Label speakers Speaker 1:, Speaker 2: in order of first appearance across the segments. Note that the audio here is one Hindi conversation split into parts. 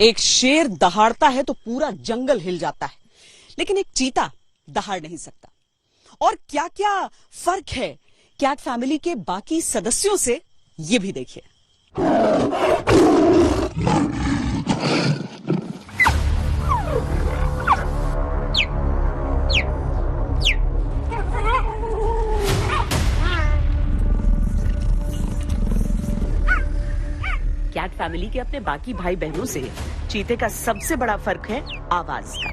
Speaker 1: एक शेर दहाड़ता है तो पूरा जंगल हिल जाता है, लेकिन एक चीता दहाड़ नहीं सकता। और क्या क्या फर्क है कैट फैमिली के बाकी सदस्यों से, ये भी देखिए। कैट फैमिली के अपने बाकी भाई बहनों से चीते का सबसे बड़ा फर्क है आवाज का।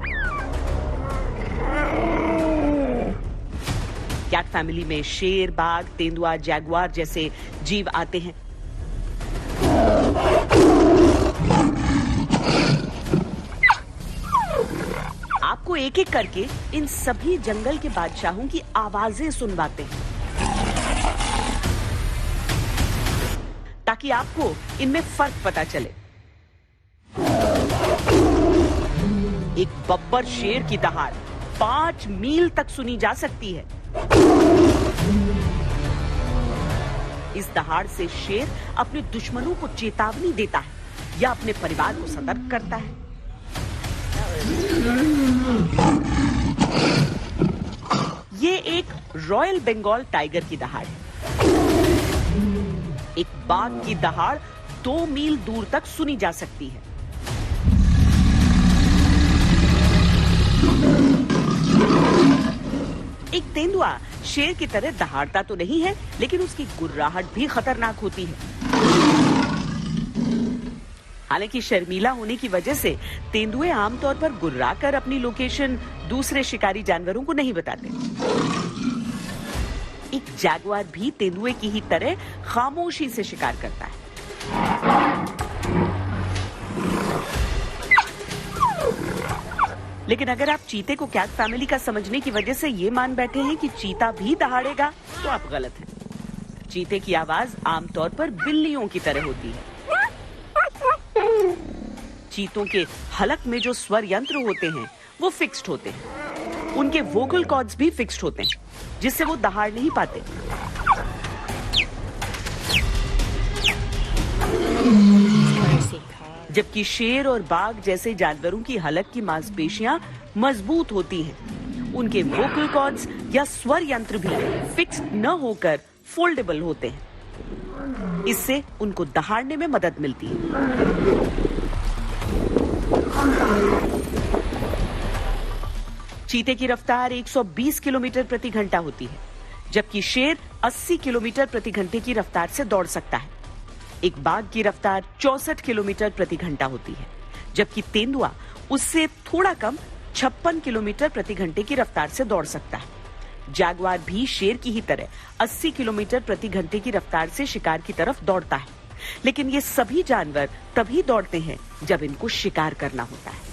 Speaker 1: कैट फैमिली में शेर, बाघ, तेंदुआ, जैगुआर जैसे जीव आते हैं। आपको एक एक करके इन सभी जंगल के बादशाहों की आवाजें सुनवाते हैं, ताकि आपको इनमें फर्क पता चले। एक बब्बर शेर की दहाड़ 5 मील तक सुनी जा सकती है। इस दहाड़ से शेर अपने दुश्मनों को चेतावनी देता है या अपने परिवार को सतर्क करता है। ये एक रॉयल बंगाल टाइगर की दहाड़ है। एक बाघ की दहाड़ 2 मील दूर तक सुनी जा सकती है। एक तेंदुआ शेर की तरह दहाड़ता तो नहीं है, लेकिन उसकी गुर्राहट भी खतरनाक होती है। हालांकि शर्मीला होने की वजह से तेंदुए आमतौर पर गुर्राकर अपनी लोकेशन दूसरे शिकारी जानवरों को नहीं बताते। एक जैगुआर भी तेंदुए की ही तरह खामोशी से शिकार करता है। लेकिन अगर आप चीते को कैट फैमिली का समझने की वजह से ये मान बैठे हैं कि चीता भी दहाड़ेगा, तो आप गलत हैं। चीते की आवाज आमतौर पर बिल्लियों की तरह होती है। चीतों के हलक में जो स्वर यंत्र होते हैं वो फिक्स्ड होते हैं। उनके वोकल कॉर्ड्स भी फिक्स्ड होते हैं, जिससे वो दहाड़ नहीं पाते। जबकि शेर और बाघ जैसे जानवरों की हलक की मांसपेशियां मजबूत होती हैं। उनके वोकल कॉर्ड्स या स्वर यंत्र भी फिक्स्ड न होकर फोल्डेबल होते हैं। इससे उनको दहाड़ने में मदद मिलती है। चीते की रफ्तार 120 किलोमीटर प्रति घंटा होती है, जबकि शेर 80 किलोमीटर प्रति घंटे की रफ्तार से दौड़ सकता है। एक बाघ की रफ्तार 64 किलोमीटर प्रति घंटा होती है, जबकि तेंदुआ उससे थोड़ा कम 56 किलोमीटर प्रति घंटे की रफ्तार से दौड़ सकता है। जैगुआर भी शेर की ही तरह 80 किलोमीटर प्रति घंटे की रफ्तार से शिकार की तरफ दौड़ता है, लेकिन ये सभी जानवर तभी दौड़ते हैं जब इनको शिकार करना होता है।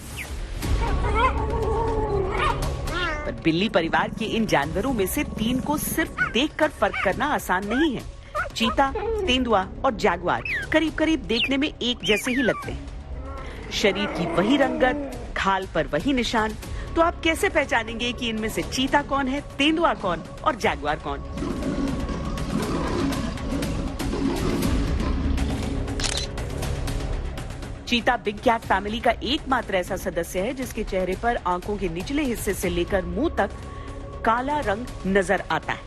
Speaker 1: पर बिल्ली परिवार के इन जानवरों में से 3 को सिर्फ देखकर फर्क करना आसान नहीं है। चीता, तेंदुआ और जैगुआर करीब करीब देखने में एक जैसे ही लगते हैं। शरीर की वही रंगत, खाल पर वही निशान, तो आप कैसे पहचानेंगे कि इनमें से चीता कौन है, तेंदुआ कौन और जैगुआर कौन? चीता बिग कैट फैमिली का एकमात्र ऐसा सदस्य है जिसके चेहरे पर आंखों के निचले हिस्से से लेकर मुंह तक काला रंग नजर आता है।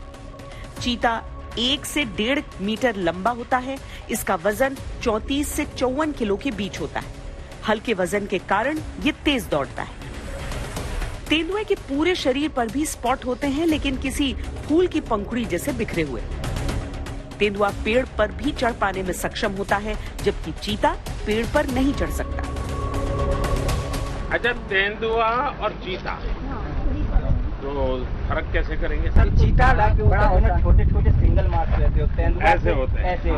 Speaker 1: चीता 1 से 1.5 मीटर लंबा होता है। इसका वजन 34 से 54 किलो के बीच होता है। हल्के वजन के कारण ये तेज दौड़ता है। तेंदुए के पूरे शरीर पर भी स्पॉट होते हैं, लेकिन किसी फूल की पंखुड़ी जैसे बिखरे हुए। तेंदुआ पेड़ पर भी चढ़ पाने में सक्षम होता है, जबकि चीता पेड़ पर नहीं चढ़ सकता।
Speaker 2: अच्छा, तेंदुआ और चीता तो फर्क कैसे करेंगे?
Speaker 3: चीता के ऊपर छोटे छोटे सिंगल मार्क्स रहते हैं, तेंदुआ
Speaker 2: ऐसे होते हैं,
Speaker 3: ऐसे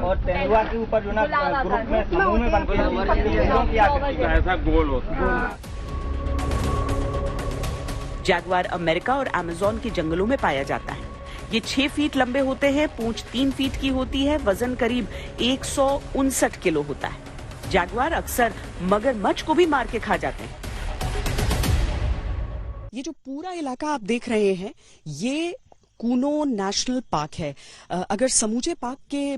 Speaker 3: और तेंदुआ के ऊपर जो ना ग्रुप में समूह में बनते हैं,
Speaker 2: ऐसा गोल होता है।
Speaker 1: जैगुआर अमेरिका और अमेज़न के जंगलों में पाया जाता है। ये 6 फीट लंबे होते हैं, पूंछ 3 फीट की होती है, वजन करीब 159 किलो होता है। जैगुआर अक्सर मगरमच्छ को भी मार के खा जाते हैं। ये जो पूरा इलाका आप देख रहे हैं, ये कूनो नेशनल पार्क है। अगर समूचे पार्क के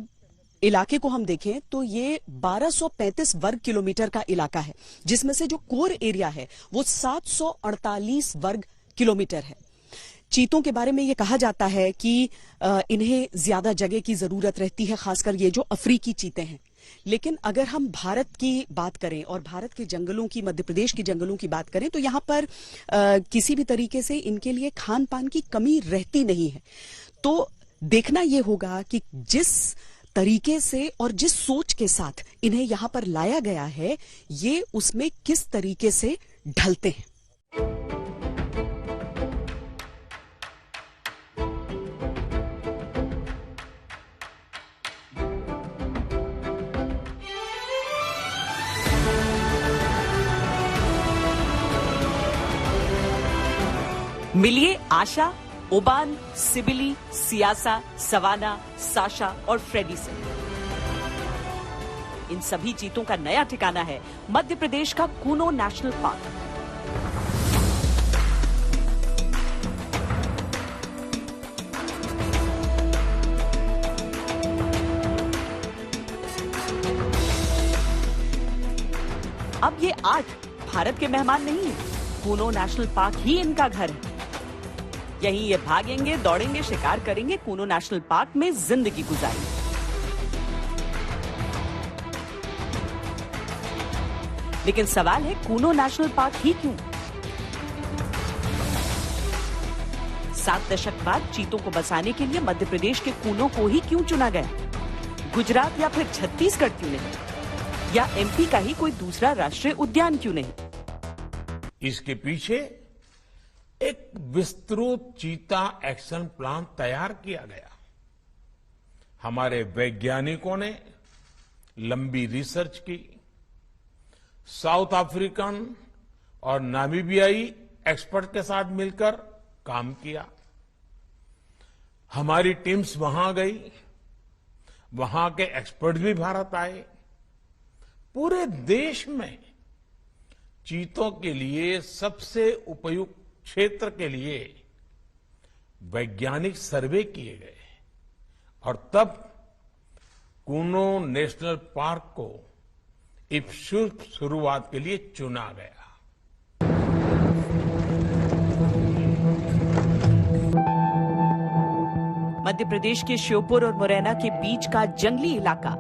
Speaker 4: इलाके को हम देखें तो ये 1235 वर्ग किलोमीटर का इलाका है, जिसमें से जो कोर एरिया है वो 748 वर्ग किलोमीटर है। चीतों के बारे में ये कहा जाता है कि इन्हें ज्यादा जगह की जरूरत रहती है, खासकर ये जो अफ्रीकी चीते हैं। लेकिन अगर हम भारत की बात करें और भारत के जंगलों की, मध्य प्रदेश के जंगलों की बात करें, तो यहाँ पर किसी भी तरीके से इनके लिए खान पान की कमी रहती नहीं है। तो देखना यह होगा कि जिस तरीके से और जिस सोच के साथ इन्हें यहां पर लाया गया है, ये उसमें किस तरीके से ढलते हैं।
Speaker 1: मिलिए आशा, ओबान, सिबिली, सियासा, सवाना, साशा और फ्रेडी से। इन सभी चीतों का नया ठिकाना है मध्य प्रदेश का कूनो नेशनल पार्क। अब ये 8 भारत के मेहमान नहीं है, कूनो नेशनल पार्क ही इनका घर है। यहीं ये भागेंगे, दौड़ेंगे, शिकार करेंगे, कूनो नेशनल पार्क में जिंदगी गुजारेंगे। लेकिन सवाल है, कूनो नेशनल पार्क ही क्यों? 7 दशक बाद चीतों को बसाने के लिए मध्य प्रदेश के कूनो को ही क्यों चुना गया? गुजरात या फिर छत्तीसगढ़ क्यों नहीं? या एमपी का ही कोई दूसरा राष्ट्रीय उद्यान क्यों नहीं?
Speaker 2: इसके पीछे एक विस्तृत चीता एक्शन प्लान तैयार किया गया। हमारे वैज्ञानिकों ने लंबी रिसर्च की, साउथ अफ्रीकन और नामीबियाई एक्सपर्ट के साथ मिलकर काम किया। हमारी टीम्स वहां गई, वहां के एक्सपर्ट भी भारत आए। पूरे देश में चीतों के लिए सबसे उपयुक्त क्षेत्र के लिए वैज्ञानिक सर्वे किए गए और तब कूनो नेशनल पार्क को इस शुभ शुरुआत के लिए चुना गया।
Speaker 1: मध्य प्रदेश के श्योपुर और मुरैना के बीच का जंगली इलाका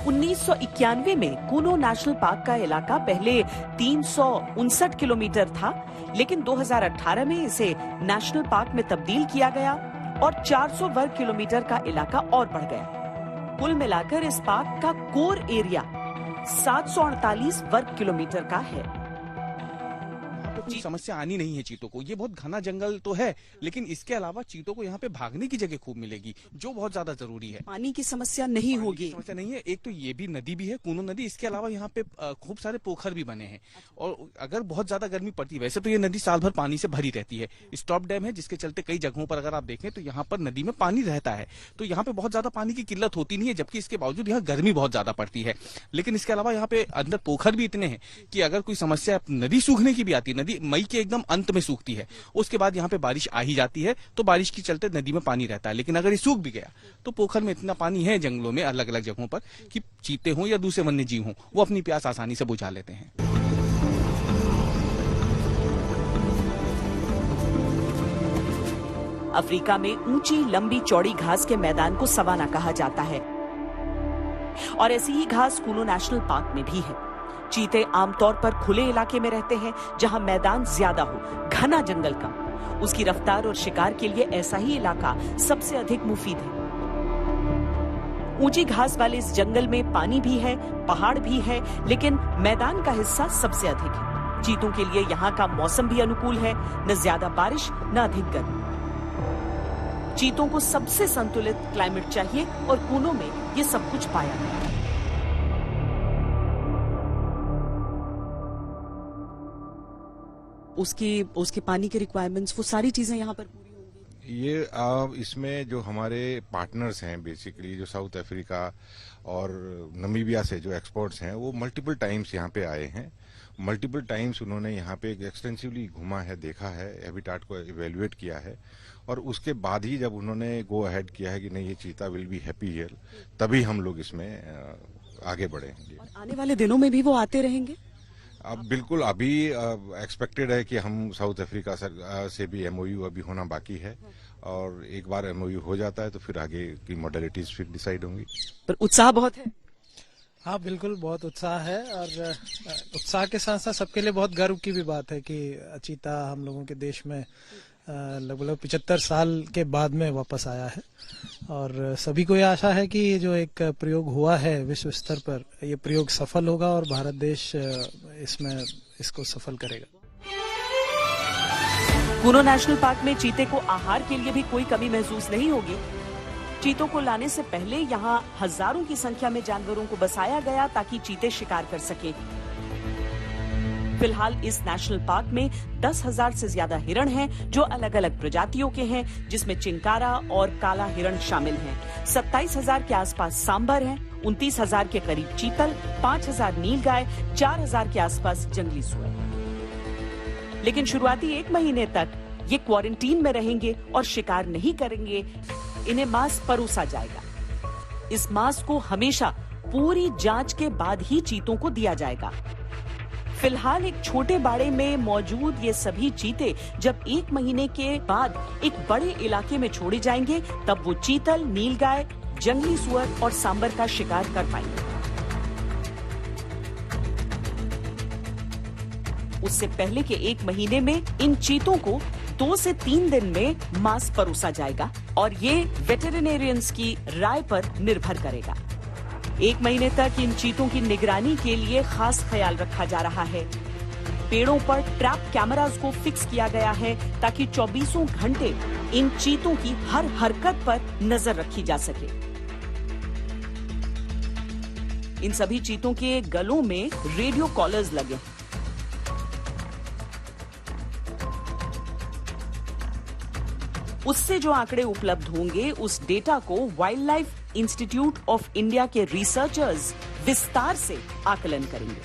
Speaker 1: 1991 में कूनो नेशनल पार्क का इलाका पहले 359 किलोमीटर था, लेकिन 2018 में इसे नेशनल पार्क में तब्दील किया गया और 400 वर्ग किलोमीटर का इलाका और बढ़ गया। कुल मिलाकर इस पार्क का कोर एरिया 748 वर्ग किलोमीटर का है।
Speaker 5: कोई समस्या आनी नहीं है चीतों को। ये बहुत घना जंगल तो है, लेकिन इसके अलावा चीतों को यहाँ पे भागने की जगह खूब मिलेगी, जो बहुत ज्यादा जरूरी है।
Speaker 4: पानी की समस्या नहीं होगी।
Speaker 5: समस्या नहीं है। एक तो ये भी नदी भी है, कूनो नदी। इसके अलावा यहाँ पे खूब सारे पोखर भी बने हैं और अगर बहुत ज्यादा गर्मी पड़ती है, वैसे तो ये नदी साल भर पानी से भरी रहती है। स्टॉप डैम है, जिसके चलते कई जगहों पर अगर आप देखें तो यहाँ पर नदी में पानी रहता है, तो यहाँ पे बहुत ज्यादा पानी की किल्लत होती नहीं है, जबकि इसके बावजूद यहाँ गर्मी बहुत ज्यादा पड़ती है। लेकिन इसके अलावा यहाँ पे अंदर पोखर भी इतने हैं कि अगर कोई समस्या नदी सूखने की भी आती है, नदी मई के एकदम अंत में सूखती है, उसके बाद यहाँ पे बारिश आ ही जाती है, तो बारिश के चलते नदी में पानी रहता है। लेकिन अगर ये सूख भी गया तो पोखर में इतना पानी है जंगलों में अलग अलग जगहों पर कि चीते हों या दूसरे वन्य जीव हों, वो अपनी प्यास आसानी से बुझा लेते हैं।
Speaker 1: अफ्रीका में ऊंची लंबी चौड़ी घास के मैदान को सवाना कहा जाता है और ऐसी ही घास कूनो नेशनल पार्क में भी है। चीते आमतौर पर खुले इलाके में रहते हैं जहां मैदान ज्यादा हो, घना जंगल कम। उसकी रफ्तार और शिकार के लिए ऐसा ही इलाका सबसे अधिक मुफीद है। ऊंची घास वाले इस जंगल में पानी भी है, पहाड़ भी है, लेकिन मैदान का हिस्सा सबसे अधिक है। चीतों के लिए यहाँ का मौसम भी अनुकूल है, न ज्यादा बारिश न अधिक गर्मी। चीतों को सबसे संतुलित क्लाइमेट चाहिए और कूनो में ये सब कुछ पाया गया।
Speaker 4: उसके पानी के रिक्वायरमेंट्स, वो सारी चीजें यहाँ पर पूरी होंगी।
Speaker 6: ये इसमें जो हमारे पार्टनर्स हैं बेसिकली जो साउथ अफ्रीका और नमीबिया से जो एक्सपर्ट्स हैं वो मल्टीपल टाइम्स यहाँ पे आए हैं। मल्टीपल टाइम्स उन्होंने यहाँ पे एक्सटेंसिवली घूमा है, देखा है, हैबिटाट को इवेल्युएट किया है और उसके बाद ही जब उन्होंने गो अहेड किया है कि नहीं ये चीता विल बी हैप्पी हियर, तभी हम लोग इसमें आगे बढ़ेंगे।
Speaker 4: और आने वाले दिनों में भी वो आते रहेंगे?
Speaker 6: अब बिल्कुल अभी एक्सपेक्टेड है कि हम साउथ अफ्रीका से भी एमओयू अभी होना बाकी है और एक बार एमओयू हो जाता है तो फिर आगे की मॉडलिटीज फिर डिसाइड होंगी।
Speaker 4: पर उत्साह बहुत है।
Speaker 7: हाँ बिल्कुल बहुत उत्साह है और उत्साह के साथ साथ सबके लिए बहुत गर्व की भी बात है कि चीता हम लोगों के देश में लगभग 75 साल के बाद में वापस आया है और सभी को यह आशा है कि ये जो एक प्रयोग हुआ है विश्व स्तर पर, ये प्रयोग सफल होगा और भारत देश इसमें इसको सफल करेगा।
Speaker 1: कूनो नेशनल पार्क में चीते को आहार के लिए भी कोई कमी महसूस नहीं होगी। चीतों को लाने से पहले यहाँ हजारों की संख्या में जानवरों को बसाया गया ताकि चीते शिकार कर सके। फिलहाल इस नेशनल पार्क में 10,000 से ज्यादा हिरण हैं, जो अलग अलग प्रजातियों के हैं, जिसमें चिंकारा और काला हिरण शामिल हैं। 27,000 के आसपास सांबर हैं, 29,000 के करीब चीतल, 5,000 नीलगाय, 4,000 के आसपास जंगली सुअर। लेकिन शुरुआती 1 महीने तक ये क्वारंटीन में रहेंगे और शिकार नहीं करेंगे। इन्हें मांस परोसा जाएगा। इस मांस को हमेशा पूरी जांच के बाद ही चीतों को दिया जाएगा। फिलहाल एक छोटे बाड़े में मौजूद ये सभी चीते जब 1 महीने के बाद एक बड़े इलाके में छोड़े जाएंगे, तब वो चीतल, नीलगाय, जंगली सुअर और सांबर का शिकार कर पाएंगे। उससे पहले के 1 महीने में इन चीतों को 2 से 3 दिन में मांस परोसा जाएगा और ये वेटेरिनेरियंस की राय पर निर्भर करेगा। 1 महीने तक इन चीतों की निगरानी के लिए खास ख्याल रखा जा रहा है। पेड़ों पर ट्रैप कैमरास को फिक्स किया गया है ताकि 24 घंटे इन चीतों की हर हरकत पर नजर रखी जा सके। इन सभी चीतों के गलों में रेडियो कॉलर्स लगे। उससे जो आंकड़े उपलब्ध होंगे उस डेटा को wild life institute of India के रिसर्चर्स विस्तार से आकलन करेंगे।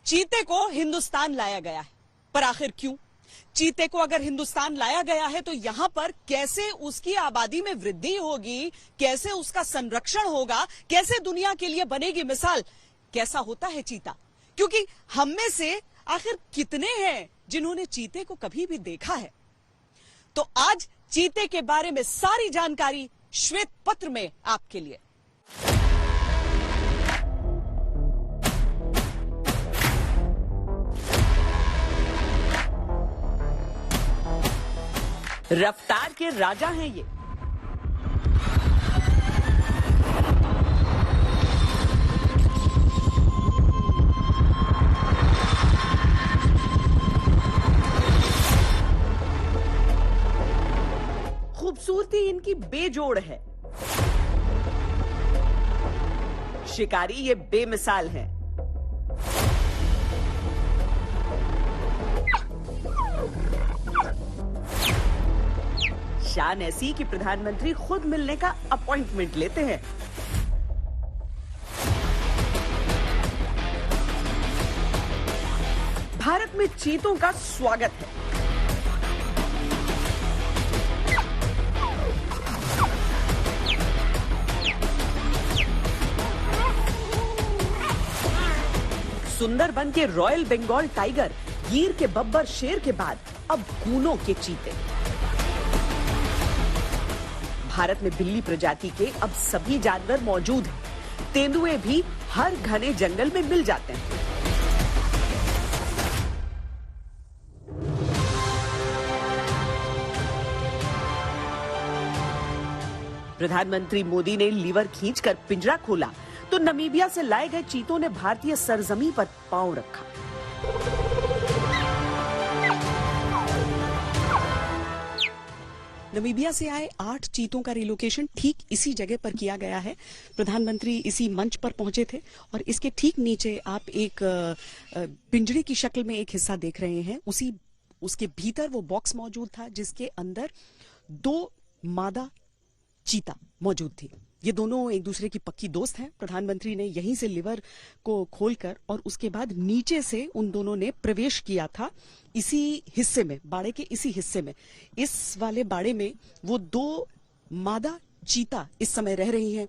Speaker 4: चीते को हिंदुस्तान लाया गया है, पर आखिर क्यों? चीते को अगर हिंदुस्तान लाया गया है तो यहां पर कैसे उसकी आबादी में वृद्धि होगी, कैसे उसका संरक्षण होगा, कैसे दुनिया के लिए बनेगी मिसाल, कैसा होता है चीता? क्योंकि हम में से आखिर कितने हैं जिन्होंने चीते को कभी भी देखा है? तो आज चीते के बारे में सारी जानकारी श्वेत पत्र में आपके लिए।
Speaker 1: रफ्तार के राजा हैं ये। खूबसूरती इनकी बेजोड़ है। शिकारी ये बेमिसाल है। शान ऐसी कि प्रधानमंत्री खुद मिलने का अपॉइंटमेंट लेते हैं। भारत में चीतों का स्वागत है। सुंदरबन के रॉयल बंगाल टाइगर, गिर के बब्बर शेर के बाद अब कूनो के चीते। भारत में बिल्ली प्रजाति के अब सभी जानवर मौजूद हैं। तेंदुए भी हर घने जंगल में मिल जाते हैं। प्रधानमंत्री मोदी ने लीवर खींचकर पिंजरा खोला तो नमीबिया से लाए गए चीतों ने भारतीय सरजमी पर पांव रखा।
Speaker 4: नमीबिया से आए 8 चीतों का रिलोकेशन ठीक इसी जगह पर किया गया है। प्रधानमंत्री इसी मंच पर पहुंचे थे और इसके ठीक नीचे आप एक पिंजरे की शक्ल में एक हिस्सा देख रहे हैं। उसके भीतर वो बॉक्स मौजूद था जिसके अंदर 2 मादा चीता मौजूद थी। ये दोनों एक दूसरे की पक्की दोस्त हैं। प्रधानमंत्री ने यहीं से लिवर को खोलकर और उसके बाद नीचे से उन दोनों ने प्रवेश किया था इसी हिस्से में, बाड़े के इसी हिस्से में। इस वाले बाड़े में वो 2 मादा चीता इस समय रह रही हैं।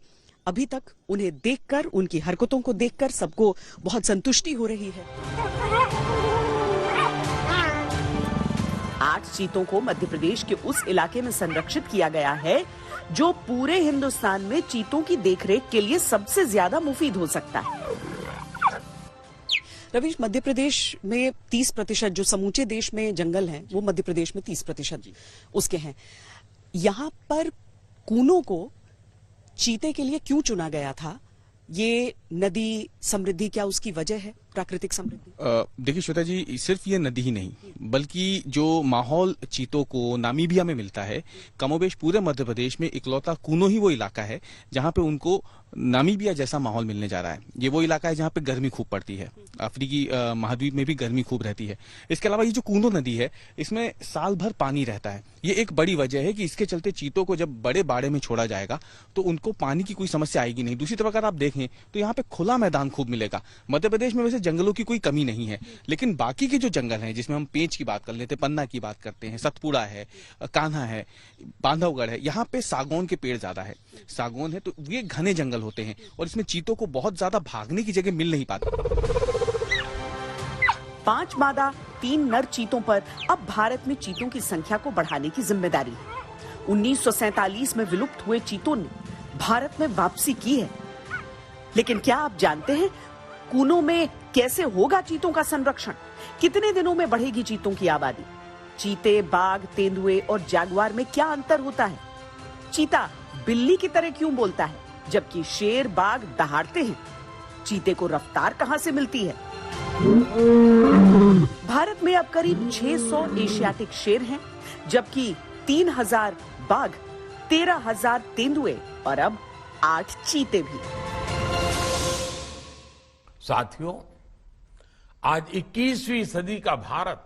Speaker 4: अभी तक उन्हें देखकर, उनकी हरकतों को देखकर सबको बहुत संतुष्टि हो रही है। 8 चीतों को मध्य प्रदेश के उस इलाके में संरक्षित किया गया है जो पूरे हिंदुस्तान में चीतों की देखरेख के लिए सबसे ज्यादा मुफीद हो सकता है। रवीश, मध्य प्रदेश में 30% जो समूचे देश में जंगल हैं, वो मध्य प्रदेश में 30% उसके हैं। यहाँ पर कूनों को चीते के लिए क्यों चुना गया था? ये नदी समृद्धि, क्या उसकी वजह है, प्राकृतिक समृद्धि?
Speaker 5: देखिए श्वेता जी, सिर्फ ये नदी ही नहीं बल्कि जो माहौल चीतों को नामीबिया में मिलता है, कमोबेश पूरे मध्य प्रदेश में इकलौता कूनो ही वो इलाका है जहां पे उनको नामीबिया जैसा माहौल मिलने जा रहा है। ये वो इलाका है जहां पे गर्मी खूब पड़ती है। अफ्रीकी महाद्वीप में भी गर्मी खूब रहती है। इसके अलावा ये जो कूनो नदी है, इसमें साल भर पानी रहता है। ये एक बड़ी वजह है कि इसके चलते चीतों को जब बड़े बाड़े में छोड़ा जाएगा तो उनको पानी की कोई समस्या आएगी नहीं। दूसरी तरफ अगर आप देखें तो यहाँ पे खुला मैदान खूब मिलेगा। मध्य प्रदेश में वैसे जंगलों की कोई कमी नहीं है, लेकिन बाकी के जो जंगल हैं, जिसमें हम पेंच की बात कर लेते हैं, पन्ना की बात करते हैं, सतपुड़ा है, कान्हा है, बांधवगढ़ है, यहाँ पे सागौन के पेड़ ज्यादा है। सागौन है तो ये घने जंगल होते हैं और इसमें चीतों को बहुत ज्यादा भागने की जगह मिल नहीं पाती।
Speaker 1: 5 मादा 3 नर चीतों पर अब भारत में चीतों की संख्या को बढ़ाने की जिम्मेदारी है। 1947 में विलुप्त हुए चीतों ने भारत में वापसी की है। लेकिन क्या आप जानते हैं कूनों में कैसे होगा चीतों का संरक्षण? कितने दिनों में बढ़ेगी चीतों की आबादी? चीते, बाघ, तेंदुए और जैगुआर में क्या अंतर होता है? चीता बिल्ली की तरह क्यों बोलता है जबकि शेर, बाघ दहाड़ते हैं? चीते को रफ्तार कहां से मिलती है? भारत में अब करीब 600 एशियाटिक शेर हैं, जबकि 3000 बाघ, 13000 तेंदुए और अब 8 चीते भी।
Speaker 2: साथियों, आज 21वीं सदी का भारत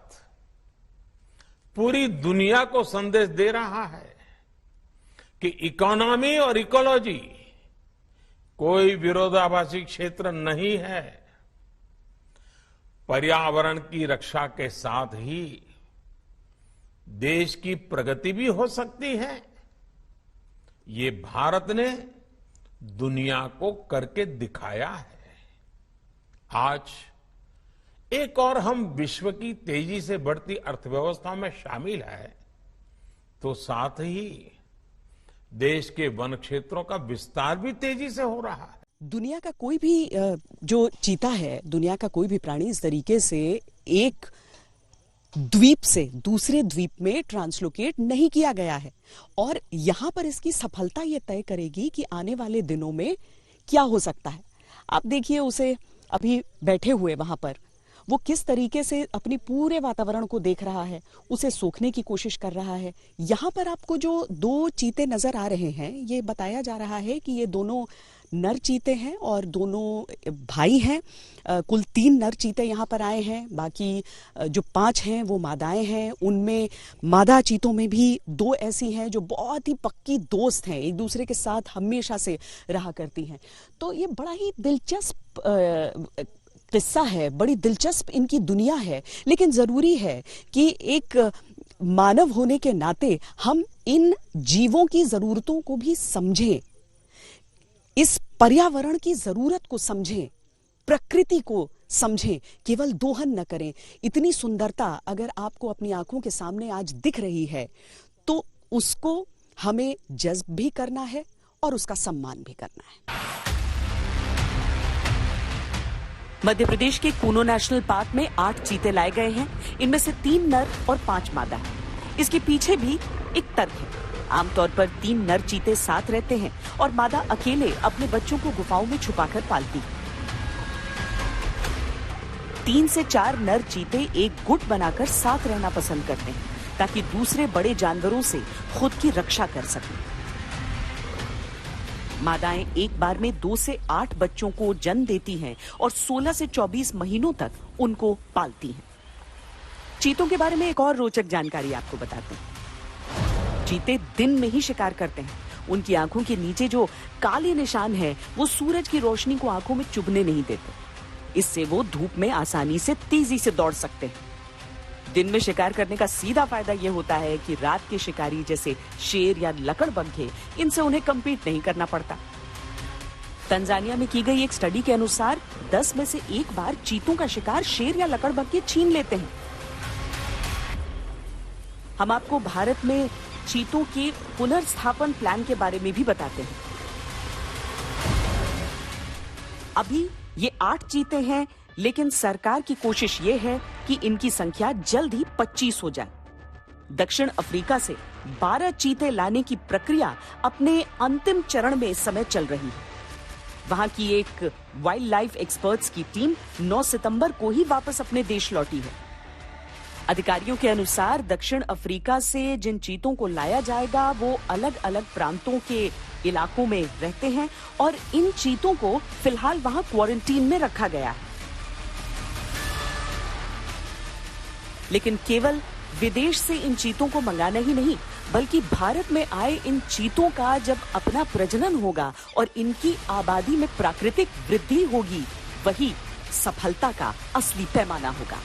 Speaker 2: पूरी दुनिया को संदेश दे रहा है कि इकोनॉमी और इकोलॉजी कोई विरोधाभासी क्षेत्र नहीं है। पर्यावरण की रक्षा के साथ ही देश की प्रगति भी हो सकती है। ये भारत ने दुनिया को करके दिखाया है। आज एक और हम विश्व की तेजी से बढ़ती अर्थव्यवस्था में शामिल है, तो साथ ही देश के वन क्षेत्रों का विस्तार भी तेजी से हो रहा है।
Speaker 4: दुनिया का कोई भी जो चीता है, दुनिया का कोई भी प्राणी इस तरीके से एक द्वीप से दूसरे द्वीप में ट्रांसलोकेट नहीं किया गया है और यहां पर इसकी सफलता ये तय करेगी कि आने वाले दिनों में क्या हो सकता है। आप देखिए उसे अभी बैठे हुए वहां पर, वो किस तरीके से अपनी पूरे वातावरण को देख रहा है, उसे सोखने की कोशिश कर रहा है। यहाँ पर आपको जो 2 चीते नजर आ रहे हैं, ये बताया जा रहा है कि ये दोनों नर चीते हैं और दोनों भाई हैं। कुल 3 नर चीते यहाँ पर आए हैं, बाकी जो 5 हैं वो मादाएं हैं। उनमें मादा चीतों में भी 2 ऐसी हैं जो बहुत ही पक्की दोस्त हैं, एक दूसरे के साथ हमेशा से रहा करती हैं। तो ये बड़ा ही दिलचस्प किस्सा है, बड़ी दिलचस्प इनकी दुनिया है। लेकिन जरूरी है कि एक मानव होने के नाते हम इन जीवों की जरूरतों को भी समझें, इस पर्यावरण की जरूरत को समझें, प्रकृति को समझें, केवल दोहन न करें। इतनी सुंदरता अगर आपको अपनी आंखों के सामने आज दिख रही है तो उसको हमें जज्ब भी करना है और उसका सम्मान भी करना है। मध्य प्रदेश के कूनो नेशनल पार्क में 8 चीते लाए गए हैं। इनमें से 3 नर और 5 मादा हैं। इसके पीछे भी एक तर्क है। आमतौर पर 3 नर चीते साथ रहते हैं और मादा अकेले अपने बच्चों को गुफाओं में छुपाकर पालती है। 3 से 4 नर चीते एक गुट बनाकर साथ रहना पसंद करते हैं।
Speaker 1: ताकि दूसरे बड़े जानवरों से खुद की रक्षा कर सकें। मादाएं एक बार में 2 से 8 बच्चों को जन्म देती हैं और 16 से 24 महीनों तक उनको पालती हैं। चीतों के बारे में एक और रोचक जानकारी आपको बताते हैं। चीते दिन में ही शिकार करते हैं। उनकी आंखों के नीचे जो काले निशान है वो सूरज की रोशनी को आंखों में चुभने नहीं देते। इससे वो धूप में आसानी से तेजी से दौड़ सकते हैं। दिन में शिकार करने का सीधा फायदा ये होता है कि रात के शिकारी जैसे शेर या लकड़बग्घे, इनसे उन्हें कम्पीट नहीं करना पड़ता। तंजानिया में की गई एक स्टडी के अनुसार 10 में से एक बार चीतों का शिकार शेर या लकड़बग्घे छीन लेते हैं। हम आपको भारत में चीतों के पुनर्स्थापन प्लान के बारे में भी बताते हैं। अभी ये 8 चीते हैं, लेकिन सरकार की कोशिश ये है कि इनकी संख्या जल्द ही 25 हो जाए। दक्षिण अफ्रीका से 12 चीते लाने की प्रक्रिया अपने अंतिम चरण में इस समय चल रही है। वहां की एक वाइल्ड लाइफ एक्सपर्ट्स की टीम 9 सितंबर को ही वापस अपने देश लौटी है। अधिकारियों के अनुसार दक्षिण अफ्रीका से जिन चीतों को लाया जाएगा वो अलग अलग प्रांतों के इलाकों में रहते हैं और इन चीतों को फिलहाल वहां क्वारंटीन में रखा गया है। लेकिन केवल विदेश से इन चीतों को मंगाना ही नहीं, बल्कि भारत में आए इन चीतों का जब अपना प्रजनन होगा और इनकी आबादी में प्राकृतिक वृद्धि होगी, वही सफलता का असली पैमाना होगा।